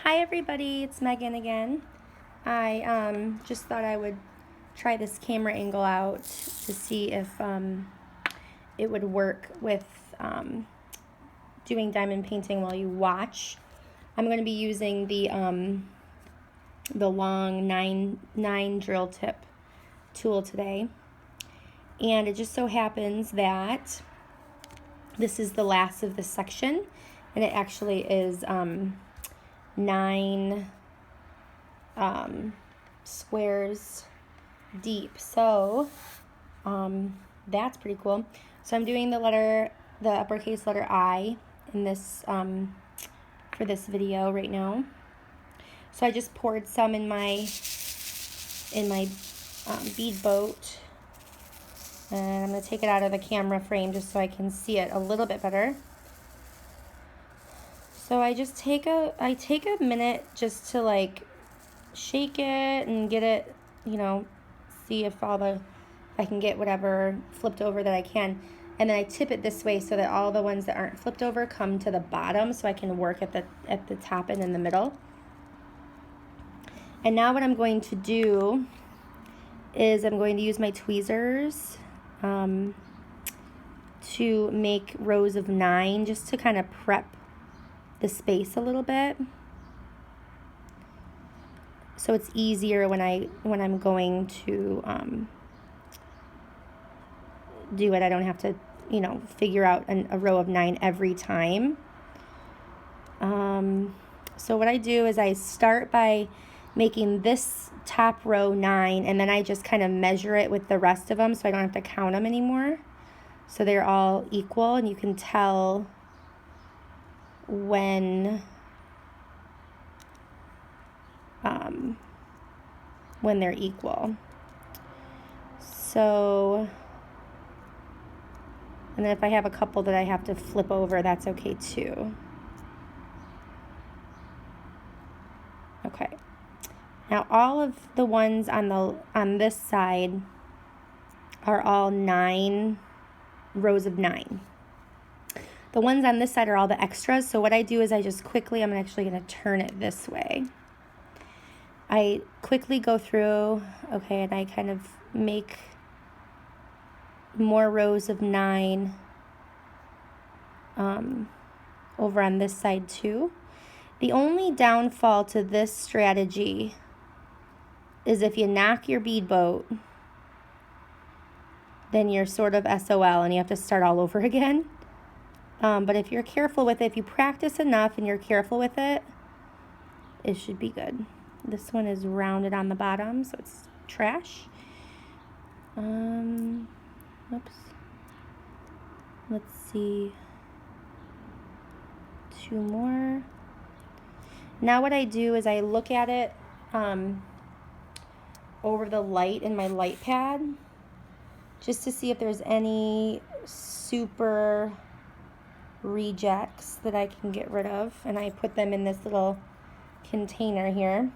Hi everybody, it's Megan again. I just thought I would try this camera angle out to see if it would work with doing diamond painting while you watch. I'm going to be using the long 9 drill tip tool today, and it just so happens that this is the last of this section, and it actually is 9 squares deep, so that's pretty cool. So I'm doing the uppercase letter I in this for this video right now. So I just poured some in my bead boat, and I'm going to take it out of the camera frame just so I can see it a little bit better. So I just take a minute just to like shake it and get it, see if I can get whatever flipped over that I can. And then I tip it this way so that all the ones that aren't flipped over come to the bottom, so I can work at the top and in the middle. And now what I'm going to do is I'm going to use my tweezers to make rows of 9, just to kind of prep the space a little bit, so it's easier when I'm going to do it. I don't have to figure out a row of 9 every time. So what I do is I start by making this top row 9, and then I just kind of measure it with the rest of them, so I don't have to count them anymore, so they're all equal, and you can tell when they're equal. So, and then if I have a couple that I have to flip over, that's okay too. Okay. Now all of the ones on this side are all 9 rows of 9. The ones on this side are all the extras, so what I do is I just quickly, I'm actually going to turn it this way. I quickly go through, okay, and I kind of make more rows of 9 over on this side too. The only downfall to this strategy is if you knock your bead boat, then you're sort of SOL and you have to start all over again. But if you're careful with it, if you practice enough and you're careful with it, it should be good. This one is rounded on the bottom, so it's trash. Oops. Let's see. 2 more. Now what I do is I look at it over the light in my light pad, just to see if there's any super rejects that I can get rid of, and I put them in this little container here.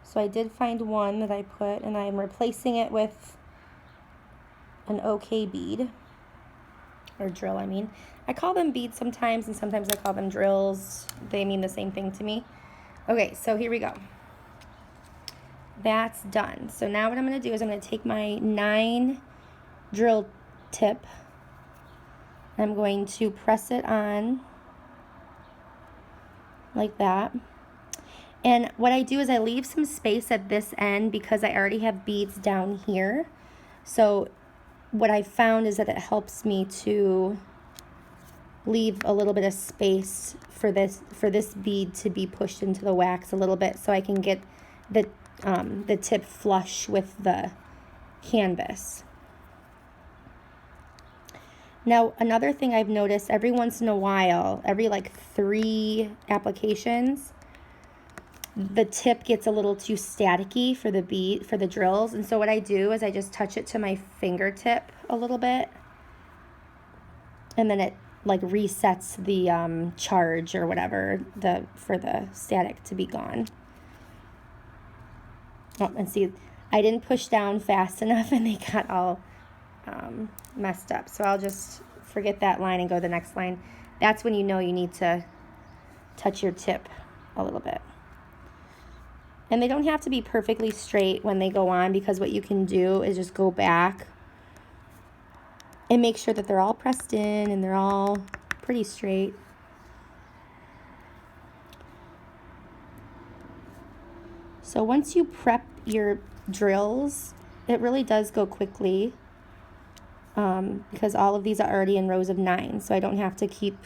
So I did find one that I put, and I'm replacing it with an OK bead, or drill, I mean. I call them beads sometimes, and sometimes I call them drills. They mean the same thing to me. Okay, so here we go. That's done. So now what I'm going to do is I'm going to take my 9 drill tip, I'm going to press it on like that. And what I do is I leave some space at this end because I already have beads down here. So what I found is that it helps me to leave a little bit of space for this bead to be pushed into the wax a little bit, so I can get the tip flush with the canvas. Now, another thing I've noticed, every once in a while, every like 3 applications, the tip gets a little too staticky for the drills. And so what I do is I just touch it to my fingertip a little bit, and then it like resets the charge or whatever for the static to be gone. Oh, and see, I didn't push down fast enough and they got all messed up. So I'll just forget that line and go to the next line. That's when you know you need to touch your tip a little bit. And they don't have to be perfectly straight when they go on, because what you can do is just go back and make sure that they're all pressed in and they're all pretty straight. So once you prep your drills, it really does go quickly, because all of these are already in rows of 9, so I don't have to keep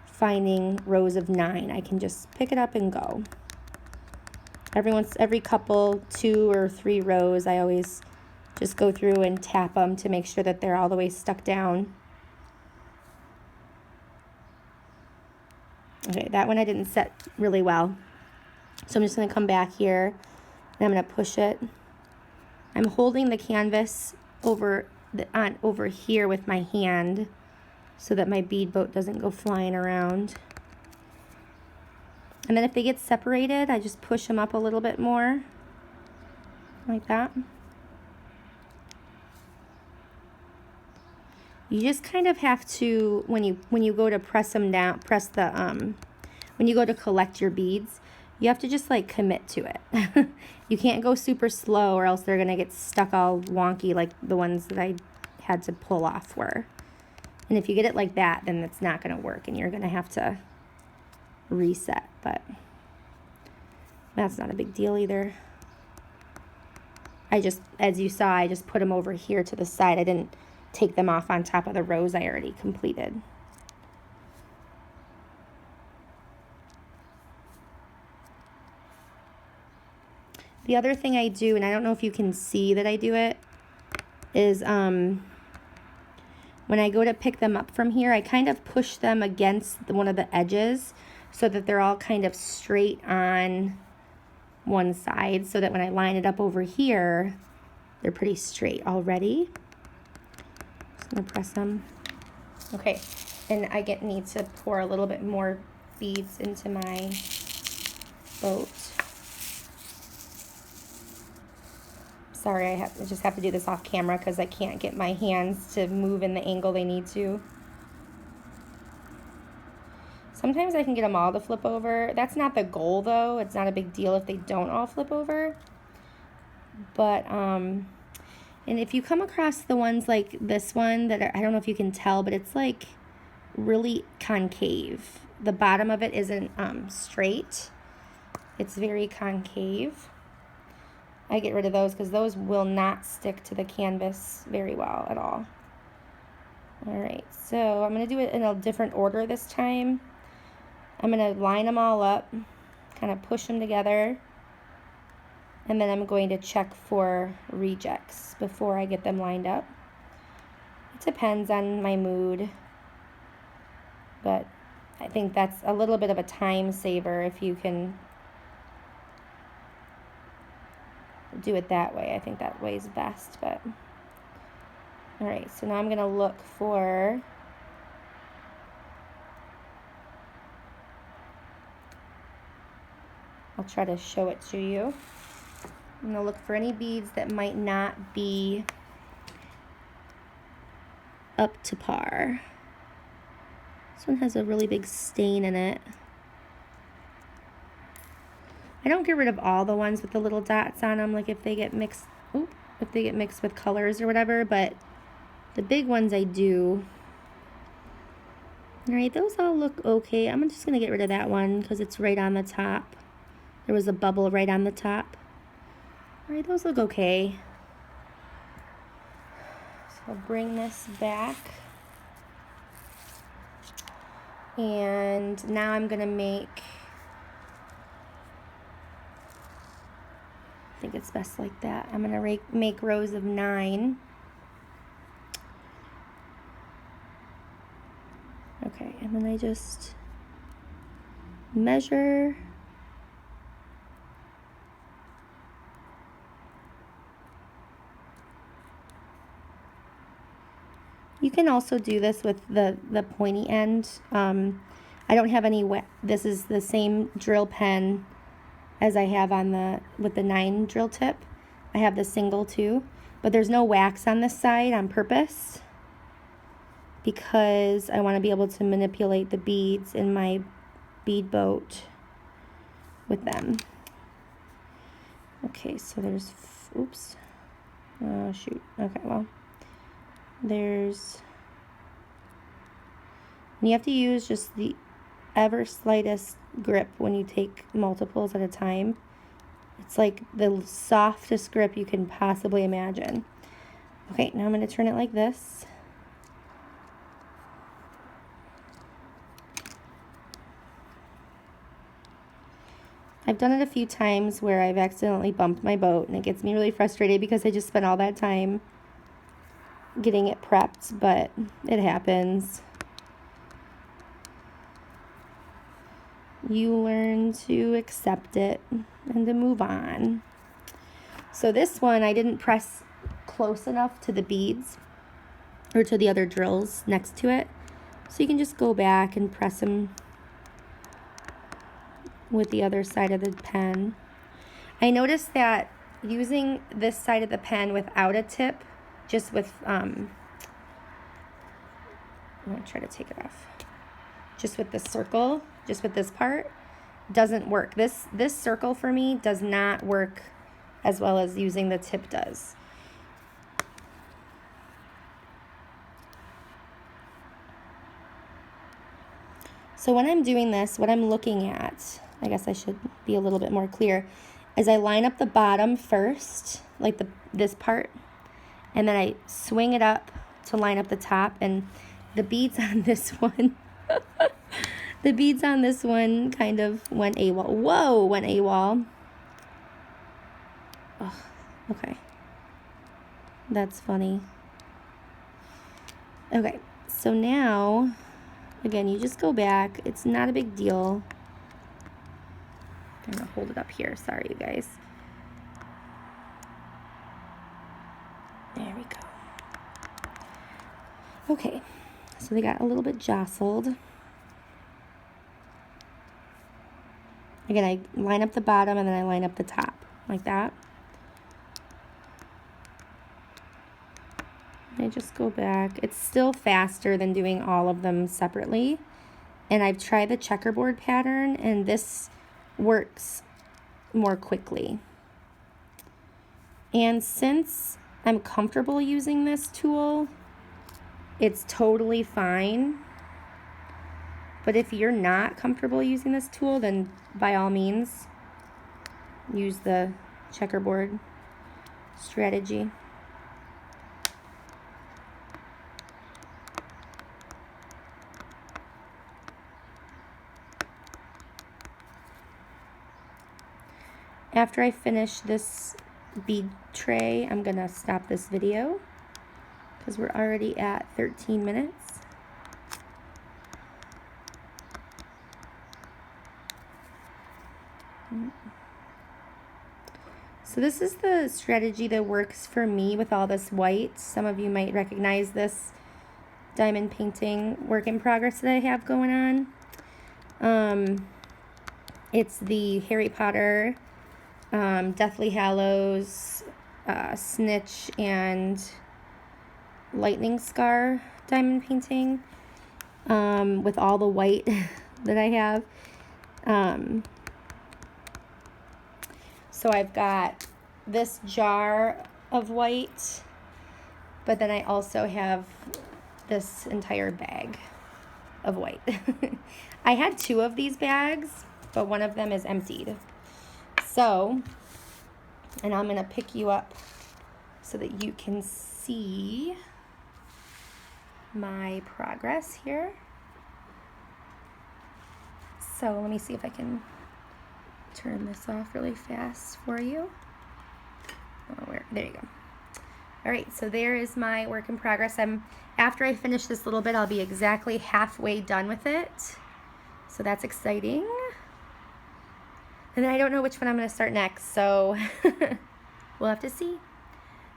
finding rows of 9. I can just pick it up and go. Every couple 2 or 3 rows, I always just go through and tap them to make sure that they're all the way stuck down. Okay, that one I didn't set really well. So I'm just going to come back here and I'm going to push it. I'm holding the canvas over here with my hand so that my bead boat doesn't go flying around. And then if they get separated, I just push them up a little bit more, like that. You just kind of have to, when you go to press them down, when you go to collect your beads, you have to just like commit to it. You can't go super slow or else they're gonna get stuck all wonky like the ones that I had to pull off were. And if you get it like that, then it's not gonna work and you're gonna have to reset, but that's not a big deal either. I just, as you saw, I just put them over here to the side. I didn't take them off on top of the rows I already completed. The other thing I do, and I don't know if you can see that I do it, is when I go to pick them up from here, I kind of push them against one of the edges so that they're all kind of straight on one side, so that when I line it up over here, they're pretty straight already. Just gonna press them. Okay, and I need to pour a little bit more beads into my boat. Sorry, I just have to do this off camera because I can't get my hands to move in the angle they need to. Sometimes I can get them all to flip over. That's not the goal though. It's not a big deal if they don't all flip over. But, and if you come across the ones like this one that are, I don't know if you can tell, but it's like really concave. The bottom of it isn't straight. It's very concave. I get rid of those because those will not stick to the canvas very well at all. Alright, so I'm going to do it in a different order this time. I'm going to line them all up, kind of push them together, and then I'm going to check for rejects before I get them lined up. It depends on my mood, but I think that's a little bit of a time saver if you can do it that way. I think that way is best, but alright, so now I'm going to look for I'll try to show it to you. I'm going to look for any beads that might not be up to par. This one has a really big stain in it. I don't get rid of all the ones with the little dots on them, like if they get mixed, with colors or whatever, but the big ones I do. All right, those all look okay. I'm just gonna get rid of that one because it's right on the top. There was a bubble right on the top. All right, those look okay. So I'll bring this back. And now I'm gonna make, I think it's best like that. I'm gonna make rows of 9. Okay, and then I just measure. You can also do this with the pointy end. I don't have any this is the same drill pen as I have on with the 9 drill tip. I have the single too, but there's no wax on this side on purpose because I want to be able to manipulate the beads in my bead boat. with them. Okay, so there's, oops, oh shoot, okay, well, there's, you have to use just the ever slightest grip when you take multiples at a time. It's like the softest grip you can possibly imagine. Okay, now I'm going to turn it like this. I've done it a few times where I've accidentally bumped my boat, and it gets me really frustrated because I just spent all that time getting it prepped, but it happens. You learn to accept it and to move on. So this one, I didn't press close enough to the beads or to the other drills next to it. So you can just go back and press them with the other side of the pen. I noticed that using this side of the pen without a tip, just with, I'm going to try to take it off. Just with the circle, just with this part, doesn't work. This circle for me does not work as well as using the tip does. So when I'm doing this, what I'm looking at, I guess I should be a little bit more clear, is I line up the bottom first, like this part, and then I swing it up to line up the top, and the beads on this one, the beads on this one kind of went AWOL. Whoa, went AWOL. Oh, okay. That's funny. Okay, so now, again, you just go back. It's not a big deal. I'm gonna hold it up here. Sorry, you guys. There we go. Okay, so they got a little bit jostled. Again, I line up the bottom and then I line up the top, like that. I just go back. It's still faster than doing all of them separately. And I've tried the checkerboard pattern, and this works more quickly. And since I'm comfortable using this tool, it's totally fine. But if you're not comfortable using this tool, then by all means, use the checkerboard strategy. After I finish this bead tray, I'm gonna stop this video because we're already at 13 minutes. So this is the strategy that works for me with all this white. Some of you might recognize this diamond painting work in progress that I have going on. It's the Harry Potter, Deathly Hallows, Snitch, and Lightning Scar diamond painting, with all the white that I have. So I've got this jar of white, but then I also have this entire bag of white. I had 2 of these bags, but one of them is emptied. So, and I'm going to pick you up so that you can see my progress here. So let me see if I can turn this off really fast for you. Oh, there you go. All right, so there is my work in progress. After I finish this little bit, I'll be exactly halfway done with it. So that's exciting. And then I don't know which one I'm going to start next, so we'll have to see.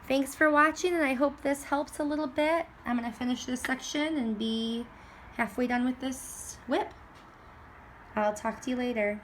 Thanks for watching, and I hope this helps a little bit. I'm going to finish this section and be halfway done with this whip. I'll talk to you later.